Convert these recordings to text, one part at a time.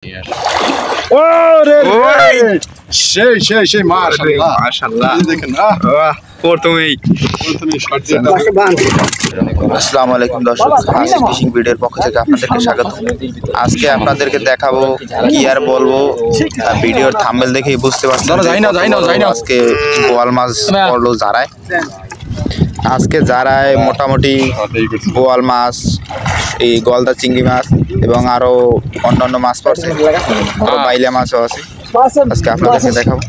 ওরে সেই সেই সেই মাশাআল্লাহ মাশাআল্লাহ দেখেন না বাহ প্রথমেই শট দিয়ে আসসালামু আলাইকুম দর্শক, আজকে ফিশিং ভিডিওর পক্ষ থেকে আপনাদেরকে স্বাগত। আজকে আপনাদেরকে দেখাবো কি আর বলবো, ভিডিওর থাম্বনেল দেখেই বুঝতে পারছেন আজকে বোয়াল মাছ পড়লো জারায়। আজকে জারায় মোটামুটি বোয়াল মাছ, এই গলদা চিংড়ি মাছ এবং আরো অন্যান্য মাছ পড়ছে, আরো বাইলা মাছও আছে। আজকে আপনাদেরকে দেখাবো।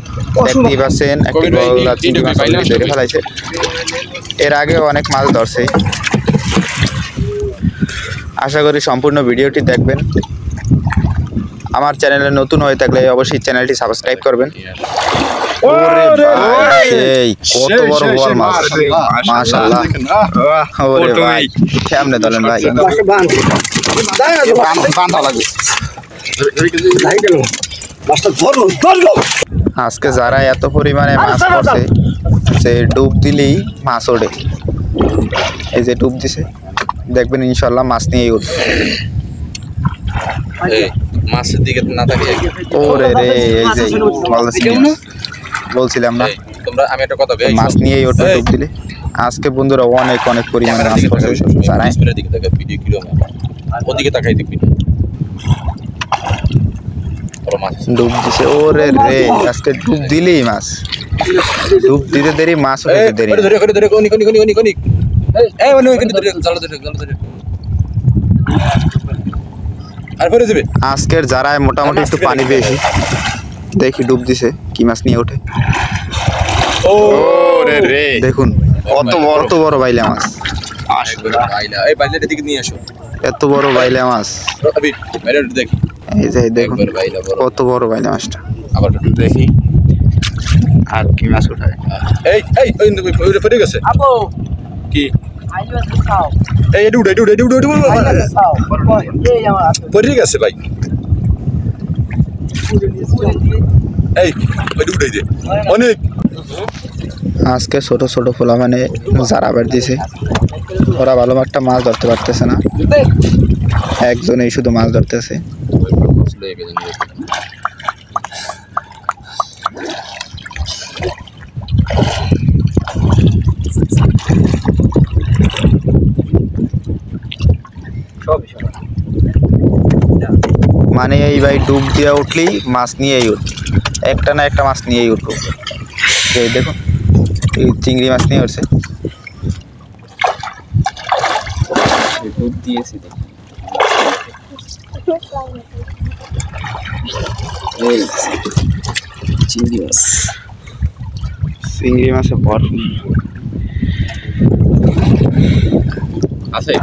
দেখতেই পাচ্ছেন একটি গলদা চিংড়ি মাছ ধরে ফেলাইছে। এর আগে অনেক মাছ ধরছে। আশা করি সম্পূর্ণ ভিডিওটি দেখবেন। আমার চ্যানেলে নতুন হয়ে থাকলে অবশ্যই চ্যানেলটি সাবস্ক্রাইব করবেন। ওরে ভাই সেই কত বড় বোয়াল মাছ, মাশাআল্লাহ। ওরে ভাই কেমনে ধরেন ভাই, বাঁধা লাগে। আজকে যারা এত পরিমাণে মাছ পড়ছে সে ডুব দিলেই মাছ ওঠে। এই যে ডুব দিছে, দেখবেন ইনশাল্লাহ মাছ নিয়েই উঠবে। মাছের দিকে না তাকিয়ে ওরে রে, এই যে বলছিলাম না, তোমরা আমি একটা কথা বলি, মাছ নিয়েই উঠবে ডুব দিলে। আজকে বন্ধুরা অনেক অনেক পরিমাণে মাছ পড়ছে। দিকে তাকা, ভিডিও কিলো ওদিকে তাকাই দেখবি ডুব দিছে। ওরে রে, আজকে ডুব দিলেই মাছ, ডুব দিতে দেরি মাছ উঠতে দেরি। ধরে ধরে ধরে কোনি কোনি কোনি কোনি কোনি এই ওনি কোনি ধরে জাল ধরে জাল ধরে আর পরে যাবে। আজকের জারায় মোটামুটি একটু পানি বেশি, দেখি ডুব দিছে কি মাছ নিয়ে ওঠে। ওরে রে দেখুন কত বড় বাইলা মাছ, বাইলা এই বাইলাটা দিকে নিয়ে আসো। এত বড় বাইলা মাছ, আবি বাইলাটা দেখি। এই যে দেখুন কত বড় বাইলা মাছটা। আবার দেখি আর কি মাছ উঠায়। এই এই ওই পড়ে গেছে আপু কি এই ডুড ডুড ডুড ডুড পড়ে গেছে ভাই। এই ওই ডুড দে অনেক। আজকে ছোট ছোট ফোলা মানে জারা বের দিছে, ওরা ভালো একটা মাছ ধরতে পারতেছে না, একজনেই শুধু মাছ ধরতেছে। মানে এই ভাই ডুব দিয়ে উঠলেই মাছ নিয়েই উঠবে, একটা না একটা মাছ নিয়েই উঠবো। এই দেখুন এই চিংড়ি মাছ নিয়ে উঠছে। ডুব দিয়েছি এই চিংড়ি মাছ, চিংড়ি মাছে ভরপুর আছে।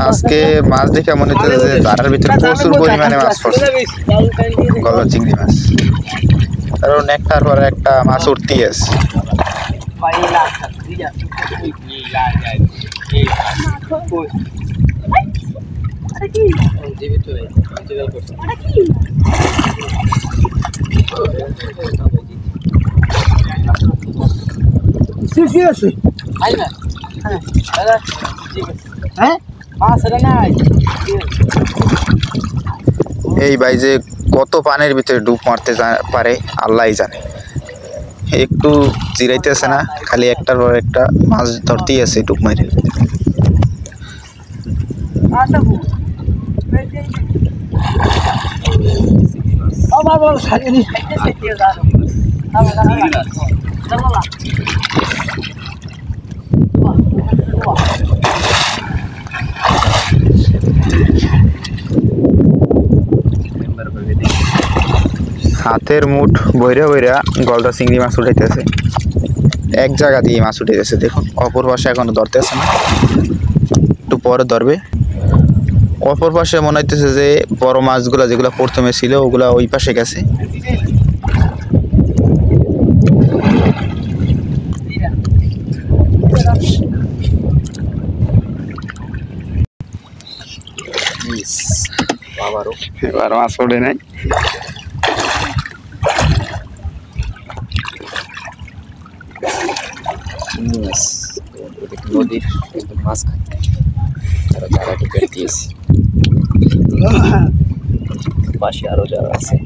আজকে মাছ দেখে মনে হচ্ছে যে জারার ভিতরে প্রচুর পরিমাণে মাছ পড়ছে, গলদা চিংড়ি মাছ, কারণ একটার পর একটা মাছ উঠতেই আছে। এই ভাই যে কত পানির ভিতরে ডুব মারতে পারে আল্লাহই জানে। একটু জিরাইতেছে না, খালি একটার পর একটা মাছ ধরতেই আছে ডুব মারে। হাতের মুঠ বইরা বইরা গলদা চিংড়ি মাছ উঠাইতেছে, এক জায়গা দিয়ে মাছ উঠাইতেছে। দেখুন অপর পাশে এখনো ধরতেছে না, একটু পরে ধরবে। অপর পাশে মনে হইতেছে যে বড় মাছগুলা যেগুলো প্রথমে ছিল ওগুলা ওই পাশে গেছে। আবারও এবার মাছ ওঠে নাই। নদীর মাছ খায় তারা জায়গাটি কেটে দিয়েছে পাশে আরো যারা আছে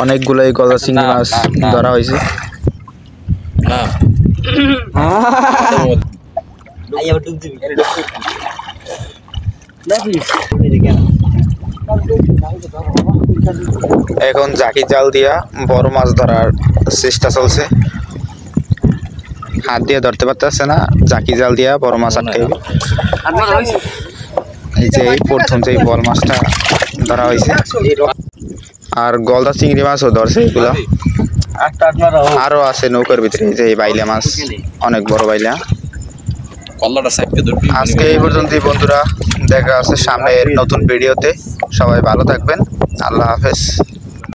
অনেকগুলাই গলদা চিংড়ি মাছ ধরা হয়েছে। এখন জাকি জাল দিয়া বড় মাছ ধরার চেষ্টা চলছে। হাত দিয়ে ধরতে পারতেছে না, জাকি জাল দিয়া বড় মাছ আটকাইবে। এই যে প্রথম যে বড় মাছটা ধরা হয়েছে, আর গলদা চিংড়ি মাছও ধরছে এগুলো। আরো আছে নৌকার ভিতরে যে এই বাইলা মাছ, অনেক বড় বাইলা। আজকে এই পর্যন্তই বন্ধুরা, দেখা আছে সামনের নতুন ভিডিওতে। সবাই ভালো থাকবেন, আল্লাহ হাফেজ।